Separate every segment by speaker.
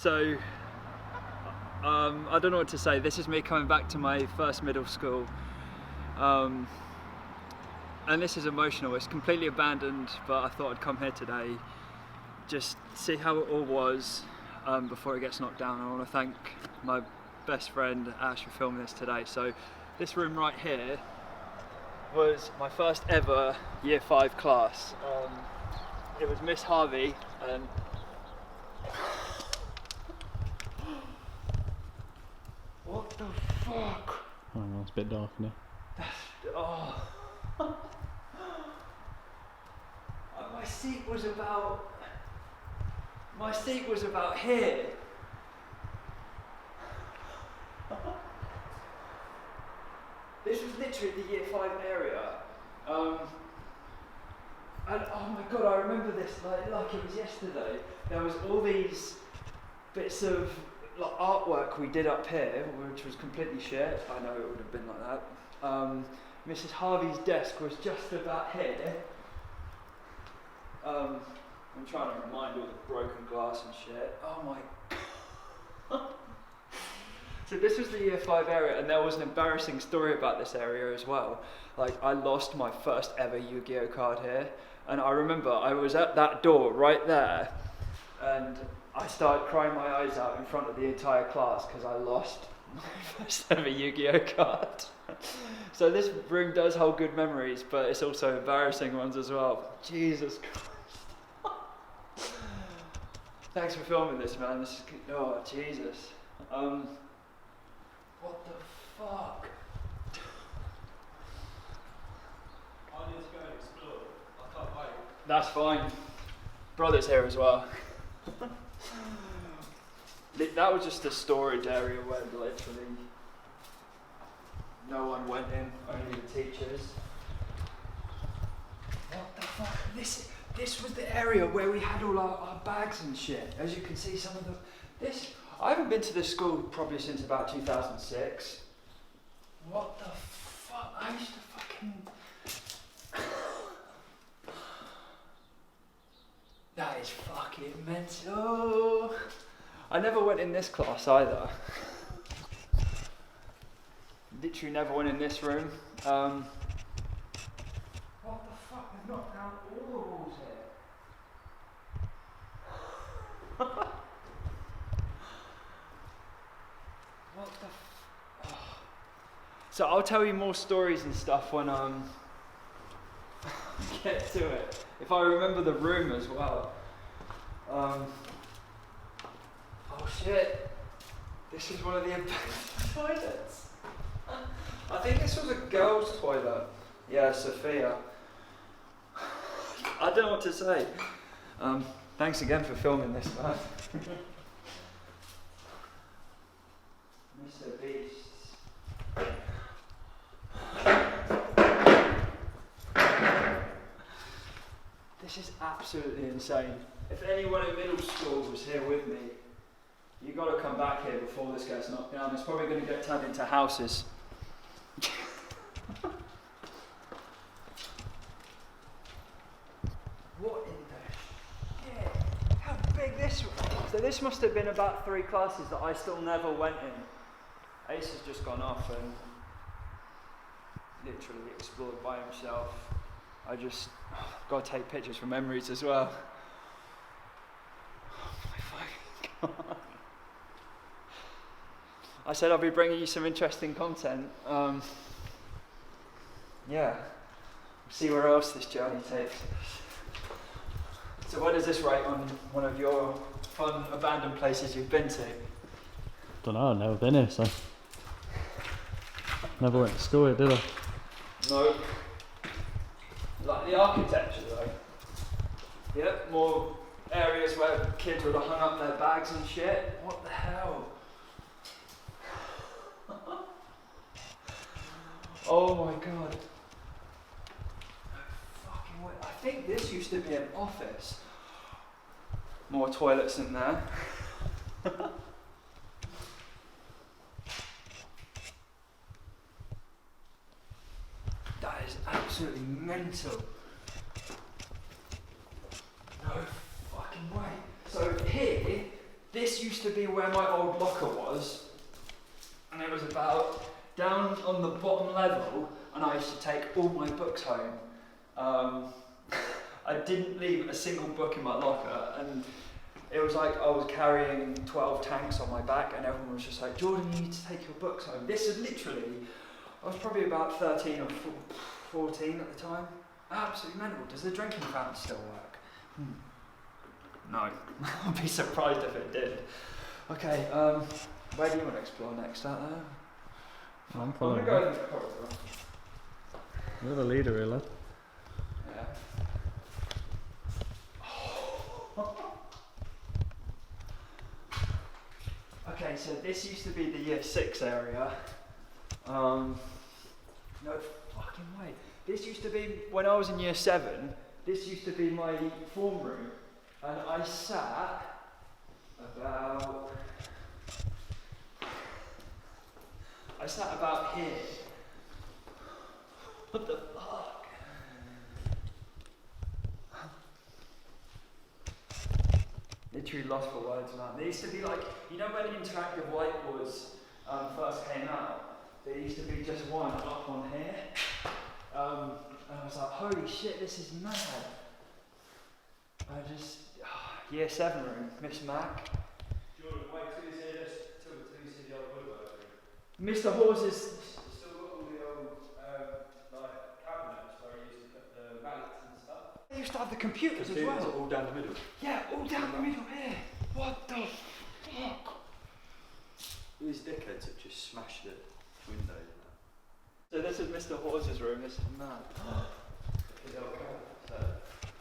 Speaker 1: So, I don't know what to say. This is me coming back to my first middle school. And this is emotional. It's completely abandoned, but I thought I'd come here today, just see how it all was before it gets knocked down. I want to thank my best friend Ash for filming this today. So this room right here was my first ever Year 5 class. It was Miss Harvey, and what the fuck?
Speaker 2: Oh, it's a bit dark in here.
Speaker 1: Oh. My seat was about here. This was literally the Year 5 area. And oh my god, I remember this like it was yesterday. There was all these bits of like artwork we did up here, which was completely shit. I know it would have been like that. Mrs. Harvey's desk was just about here. I'm trying to remind all the broken glass and shit. Oh my god. So this was the Year 5 area, and there was an embarrassing story about this area as well. Like, I lost my first ever Yu-Gi-Oh card here, and I remember I was at that door right there, and I started crying my eyes out in front of the entire class because I lost my first ever Yu-Gi-Oh card. So this room does hold good memories, but it's also embarrassing ones as well. Jesus Christ. Thanks for filming this, man. This is good. Oh, Jesus. What the fuck?
Speaker 2: I need to go and explore. I can't wait.
Speaker 1: That's fine. Brother's here as well. That was just a storage area where literally no one went in, only the teachers. What the fuck? This was the area where we had all our bags and shit. As you can see, some of I haven't been to this school probably since about 2006. What the fuck? I used to fucking... That is fucking mental. I never went in this class either. Literally never went in this room. What the fuck? They've knocked down all the walls here. What the oh. So I'll tell you more stories and stuff when get to it. If I remember the room as well. Oh shit. This is one of the toilets. I think this was a girl's toilet. Yeah, Sophia. I don't know what to say. Thanks again for filming this, man. Mr. Beasts. This is absolutely insane. If anyone in middle school was here with me, you got to come back here before this gets knocked down. It's probably going to get turned into houses. What in the shit? How big this was? So this must have been about 3 classes that I still never went in. Ace has just gone off and literally explored by himself. I just got to take pictures for memories as well. Oh my fucking god. I said I'll be bringing you some interesting content. Yeah, see where else this journey takes us. So where does this rate on one of your fun abandoned places you've been to?
Speaker 2: Don't know, I've never been here, so. Never went to school here, did I?
Speaker 1: No. Like the architecture though. Yep, more areas where kids would have hung up their bags and shit. What the hell? Oh my god. Fucking way. I think this used to be an office. More toilets in there. That is absolutely mental. No fucking way. So here, this used to be where my old locker was, and it was about down on the bottom level, and I used to take all my books home. I didn't leave a single book in my locker, and it was like I was carrying 12 tanks on my back, and everyone was just like, Jordan, you need to take your books home. This is literally, I was probably about 13 or 14 at the time. Absolutely mental. Does the drinking fountain still work? No. I'd be surprised if it did. Okay, where do you want to explore next? Out there?
Speaker 3: I'm
Speaker 1: I'm
Speaker 3: following.
Speaker 1: going to go in the corridor.
Speaker 3: You're the leader, really.
Speaker 1: Yeah. Okay, so this used to be the year 6 area. No fucking way. This used to be, when I was in year 7, this used to be my form room. And I sat about here. What the fuck? Literally lost for words, man. They used to be like, you know when interactive whiteboards first came out? There used to be just one up on here. And I was like, holy shit, this is mad. Year 7 room, Miss Mac.
Speaker 2: Jordan, wait till you see this, till you see the old woodworking.
Speaker 1: Mr. Hawes's.
Speaker 2: You've still got all the old, like, cabinets where you used to put the mallets and stuff.
Speaker 1: They used to have the computers as well.
Speaker 2: All down the middle.
Speaker 1: Yeah, all down the middle here. What the fuck?
Speaker 2: These dickheads have just smashed the windows and that.
Speaker 1: So this is Mr. Hawes's room, this is mad.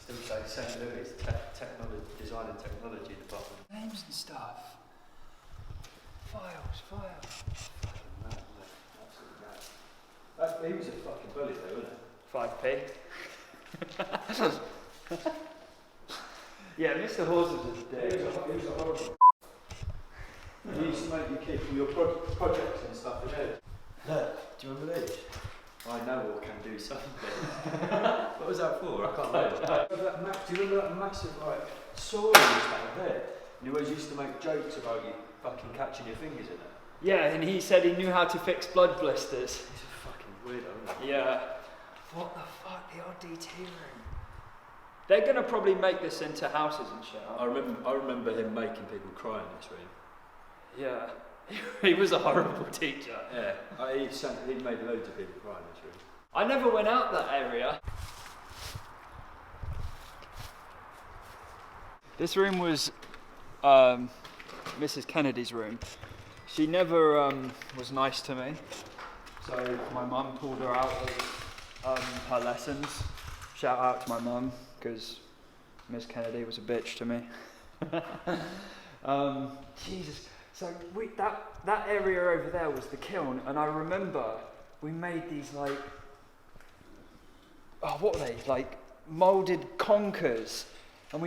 Speaker 2: Still say St. Louis technology, design and technology department.
Speaker 1: Names and stuff. Files.
Speaker 2: Fucking mad, mate. Absolutely mad. He was a fucking bully though, wasn't
Speaker 1: 5p. Yeah, Mr. Hawes's was a dick.
Speaker 2: he? He was a horrible. He used to make you keep all your projects and stuff in there. Look, do you remember these? I know or can do something. What was that for? I can't remember. Do you remember that massive soil and stuff there? And he always used to make jokes about you fucking catching your fingers in it.
Speaker 1: Yeah, and he said he knew how to fix blood blisters.
Speaker 2: He's a fucking weirdo, isn't he?
Speaker 1: Yeah. What the fuck, the old DT room? They're gonna probably make this into houses and shit.
Speaker 2: I remember him making people cry in this room.
Speaker 1: Yeah. He was a horrible teacher.
Speaker 2: Yeah, he made loads of people cry in this room.
Speaker 1: I never went out that area. This room was Mrs. Kennedy's room. She never was nice to me, so my mum pulled her out of her lessons. Shout out to my mum, because Miss Kennedy was a bitch to me. Jesus. So that area over there was the kiln, and I remember we made these like, what were they? Like moulded conkers, and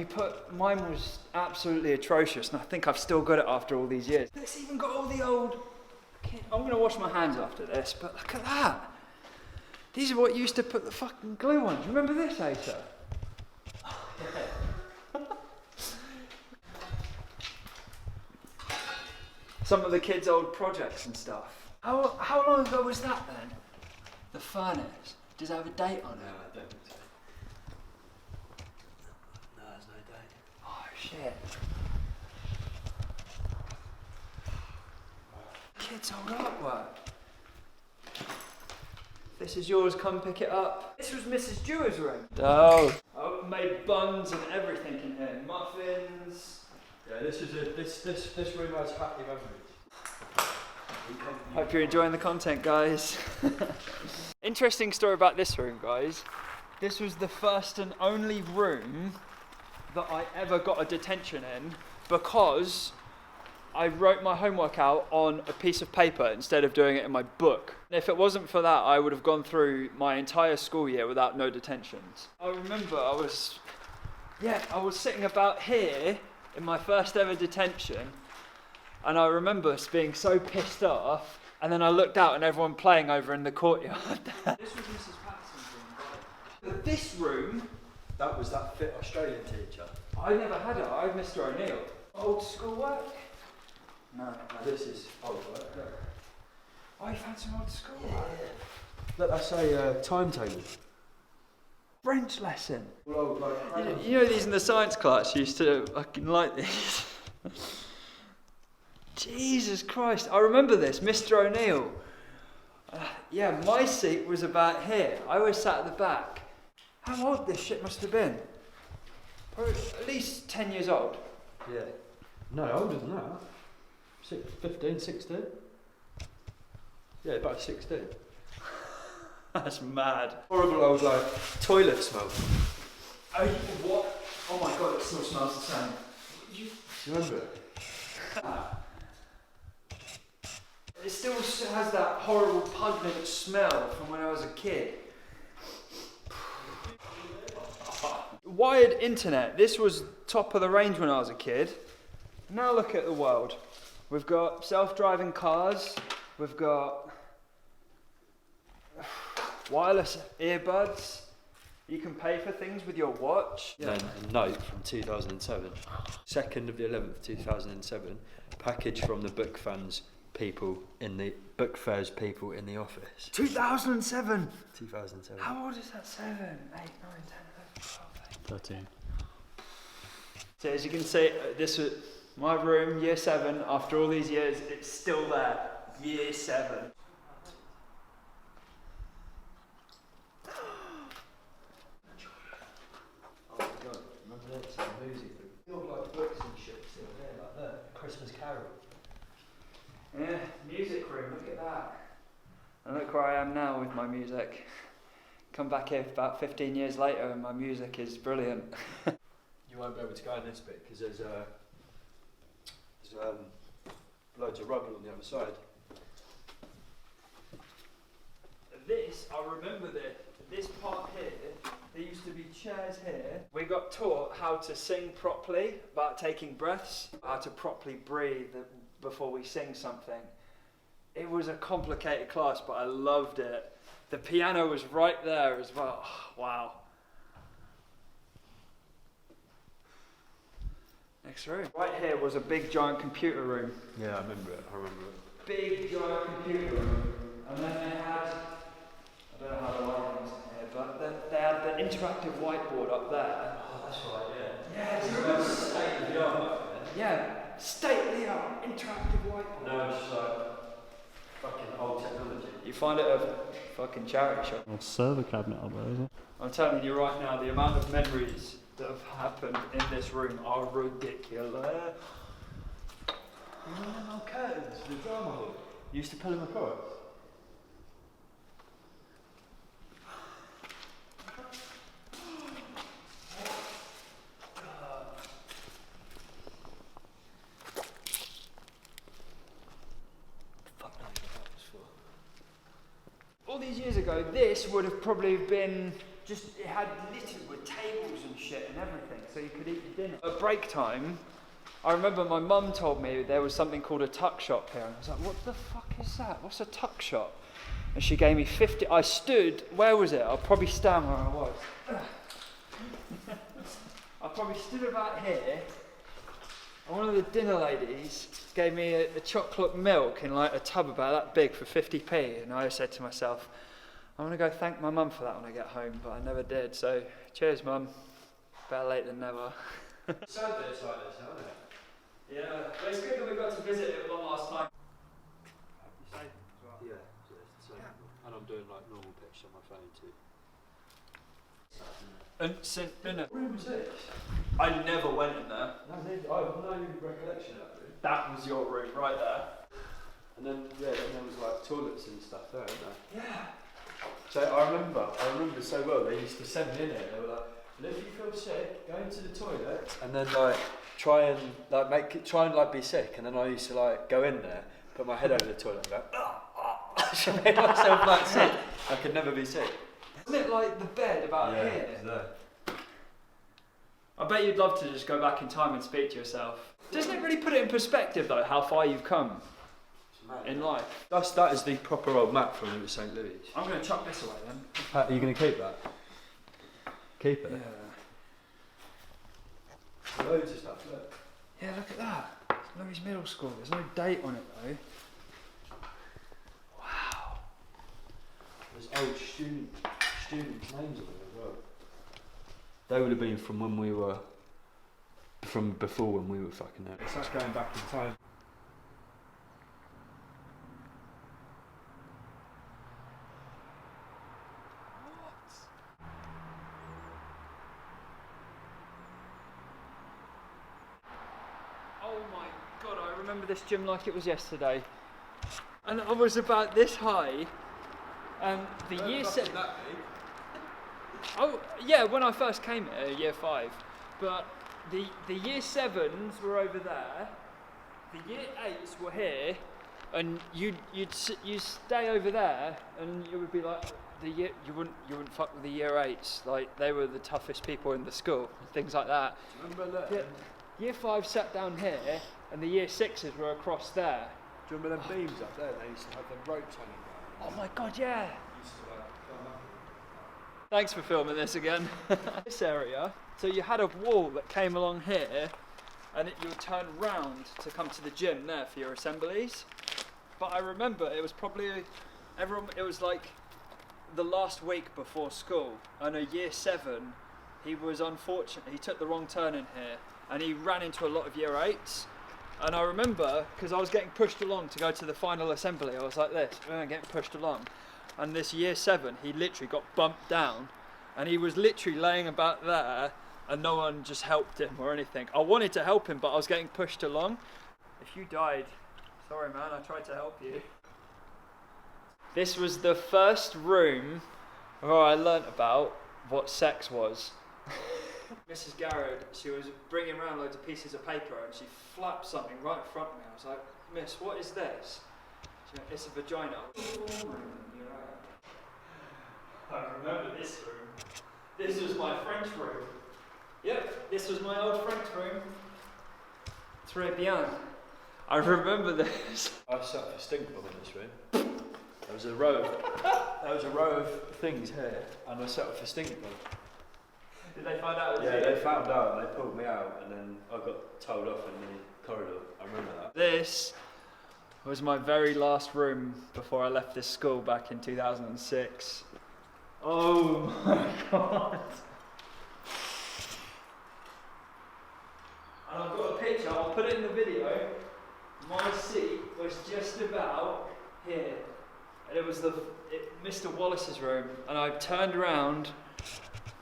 Speaker 1: mine was absolutely atrocious, and I think I've still got it after all these years. It's even got all the old, I'm going to wash my hands after this, but look at that. These are what you used to put the fucking glue on. Do you remember this, Asa? Some of the kids' old projects and stuff. How long ago was that then? The furnace. Does it have a date on it?
Speaker 2: No, I don't think so. No, there's no date.
Speaker 1: Oh shit. Kids' old artwork. This is yours, come pick it up. This was Mrs. Jeweler's room. Oh. I made buns and everything in here. Muffins.
Speaker 2: Yeah, this room has happy memories.
Speaker 1: Hope you're enjoying the content, guys. Interesting story about this room, guys. This was the first and only room that I ever got a detention in because I wrote my homework out on a piece of paper instead of doing it in my book. If it wasn't for that, I would have gone through my entire school year without no detentions. I remember I was sitting about here in my first ever detention, and I remember being so pissed off, and then I looked out and everyone playing over in the courtyard. This was Mrs. Patterson's room, right? But this room,
Speaker 2: That was that fit Australian teacher.
Speaker 1: I never had it. I had Mr. O'Neill. Old school work.
Speaker 2: this is old work. Look.
Speaker 1: Oh, you found some old school?
Speaker 2: Look, that's a timetable.
Speaker 1: French lesson.
Speaker 2: Well, like,
Speaker 1: You know these in the science class used to fucking like these. Jesus Christ, I remember this, Mr. O'Neill. Yeah, my seat was about here. I always sat at the back. How old this shit must have been? Probably at least 10 years old.
Speaker 2: yeah. No, older than that. 15, 16. Yeah, about 16.
Speaker 1: That's mad.
Speaker 2: Horrible old like toilet smell.
Speaker 1: Oh, what? Oh my god, it still smells the same.
Speaker 2: Do you remember it?
Speaker 1: It still has that horrible pungent smell from when I was a kid. Wired internet. This was top of the range when I was a kid. Now look at the world. We've got self-driving cars. We've got wireless earbuds. You can pay for things with your watch.
Speaker 2: Then a note from 2007, 2nd of the 11th, 2007, package from the book fans people in the book fairs people in the office.
Speaker 1: 2007.
Speaker 2: 2007.
Speaker 1: How old is that? 7, 8, 9, 10, 11, 12,
Speaker 3: 13.
Speaker 1: So as you can see, this was my room, year 7. After all these years, it's still there. Year 7.
Speaker 2: Oh my god, remember that music? It looked like books and shit still there, like that. Christmas Carol.
Speaker 1: Yeah, music room, look at that. And look where I am now with my music. Come back here about 15 years later and my music is brilliant.
Speaker 2: You won't be able to go in this bit because there's loads of rubble on the other side.
Speaker 1: This, I remember this part here, there used to be chairs here. We got taught how to sing properly, about taking breaths, how to properly breathe before we sing something. It was a complicated class, but I loved it. The piano was right there as well. Oh, wow. Next room. Right here was a big giant computer room.
Speaker 2: Yeah, I remember it.
Speaker 1: Big giant computer room. And then they had, I don't know how the lighting's in here, but they had the interactive whiteboard up there.
Speaker 2: Oh, that's right, yeah.
Speaker 1: Yeah, it's
Speaker 2: Remember state of the art.
Speaker 1: yeah, state-of-the-art interactive whiteboard.
Speaker 2: No, it's like fucking old technology.
Speaker 1: You find it at a fucking charity shop.
Speaker 3: Or server cabinet up there, is it?
Speaker 1: I'm telling you right now, the amount of memories that have happened in this room are ridiculous.
Speaker 2: You remember them old curtains for the drama hall? You used to pull them across?
Speaker 1: All these years ago, this would have probably been just, it had littered with tables and shit and everything, so you could eat your dinner. At break time, I remember my mum told me there was something called a tuck shop here, and I was like, what the fuck is that? What's a tuck shop? And she gave me 50, I stood, where was it? I'll probably stand where I was. I probably stood about here, and one of the dinner ladies gave me a chocolate milk in like a tub about that big for 50p, and I said to myself, I'm going to go thank my mum for that when I get home, but I never did, so cheers mum, better late than never.
Speaker 2: Sad that it's like this, isn't it?
Speaker 1: Yeah, but it's good that we got to visit it one last time.
Speaker 2: Yeah, so and I'm doing like normal pictures on my phone too.
Speaker 1: And St.
Speaker 2: What room was this?
Speaker 1: I never went in there.
Speaker 2: No, I have no recollection of that room.
Speaker 1: That was your room right there.
Speaker 2: And then, yeah, and there was like toilets and stuff there, wasn't there?
Speaker 1: Yeah.
Speaker 2: So I remember so well, they used to send me in there, they were like, well, if you feel sick, go into the toilet and then like try and be sick, and then I used to like go in there, put my head over the toilet and go, to make myself like sick. I could never be sick.
Speaker 1: Isn't it like the bed about here?
Speaker 2: It's there.
Speaker 1: I bet you'd love to just go back in time and speak to yourself. Doesn't it really put it in perspective though, how far you've come in life?
Speaker 2: That is the proper old map from St. Louis.
Speaker 1: I'm going to chuck this away then.
Speaker 2: Are you going to keep that? Keep it?
Speaker 1: Yeah.
Speaker 2: Loads of stuff, look.
Speaker 1: Yeah, look at that. Louis Middle School. There's no date on it though. Wow.
Speaker 2: There's old students' names on it as well. They would have been from when we were, from before when we were fucking there.
Speaker 3: It's like going back in time.
Speaker 1: Oh my god, I remember this gym like it was yesterday. And I was about this high. And the year set. Oh yeah, when I first came here, year 5. But the year 7s were over there. The year 8s were here, and you'd stay over there, and it would be like you wouldn't fuck with the year 8s. Like they were the toughest people in the school, things like that.
Speaker 2: Remember that?
Speaker 1: Yeah, year 5 sat down here, and the year 6s were across there.
Speaker 2: Do you remember them beams up there? They used to have them ropes hanging down.
Speaker 1: Oh my god, yeah.
Speaker 2: Used to climb up.
Speaker 1: Thanks for filming this again. This area, so you had a wall that came along here, and you would turn round to come to the gym there for your assemblies. But I remember it was probably it was like the last week before school, and a year 7, he was unfortunate. He took the wrong turn in here, and he ran into a lot of year 8s. And I remember, because I was getting pushed along to go to the final assembly, I was like this, getting pushed along. And this year 7, he literally got bumped down, and he was literally laying about there, and no one just helped him or anything. I wanted to help him, but I was getting pushed along. If you died, sorry man, I tried to help you. This was the first room where I learnt about what sex was. Mrs. Garrett, she was bringing around loads of pieces of paper, and she flapped something right in front of me. I was like, Miss, what is this? She went, it's a vagina. I remember this room. This was my French room. Yep, this was my old French room. Très bien. I remember this.
Speaker 2: I sat for stink bomb in this room. There was a row of things here, and I sat for stink bomb.
Speaker 1: Did they find out?
Speaker 2: Yeah, they found out. They pulled me out, and then I got told off in the corridor. I remember that. This
Speaker 1: was my very last room before I left this school back in 2006. Oh my god. And I've got a picture, I'll put it in the video. My seat was just about here. And it was Mr. Wallace's room. And I turned around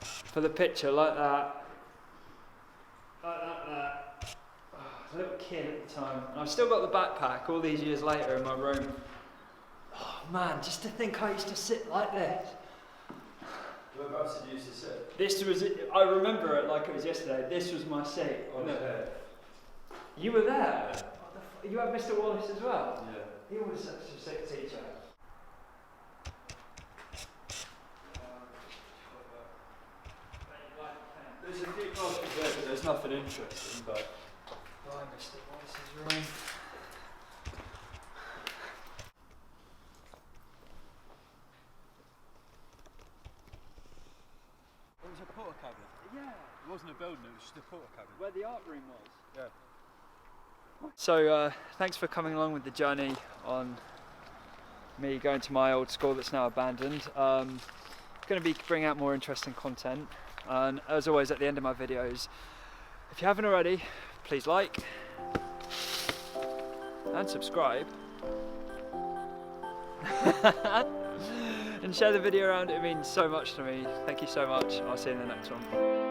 Speaker 1: for the picture like that. Like that. Oh, I was a little kid at the time. And I've still got the backpack all these years later in my room. Oh man, just to think I used to sit like this.
Speaker 2: Whereabouts did you used to sit?
Speaker 1: This was, I remember it like it was yesterday. This was my seat.
Speaker 2: On his head.
Speaker 1: You were there? You had Mr. Wallace as well?
Speaker 2: Yeah.
Speaker 1: He was such a sick teacher.
Speaker 2: There's a few classes there, but there's nothing interesting, but...
Speaker 1: Oh, Mr. Wallace's room.
Speaker 2: It was a porta cabinet.
Speaker 1: Yeah.
Speaker 2: It wasn't a building, it was just a porta cabinet.
Speaker 1: Where the art room was.
Speaker 2: Yeah.
Speaker 1: So, thanks for coming along with the journey on me going to my old school that's now abandoned. Going to be bringing out more interesting content, and as always at the end of my videos, if you haven't already, please like and subscribe and share the video around. It means so much to me. Thank you so much. I'll see you in the next one.